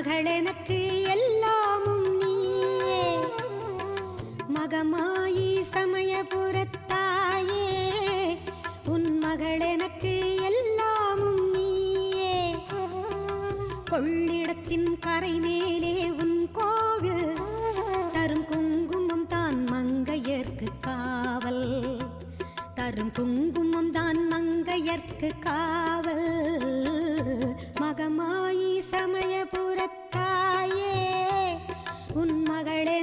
மகள் எனக்கு எல்லாமும் நீயே, மகமாயி சமயபுரத்தாயே, உன் மகள் எனக்கு எல்லாமும் நீயே. கொள்ளிடத்தின் கரை மேலே உன் கோவில், தரும் குங்குமம் தான் மங்கையர்க்கு காவல், தரும் குங்குமம் தான் மங்கையர்க்கு காவல். மகமாயி சமயபுரத்தாயே, உன் மகளே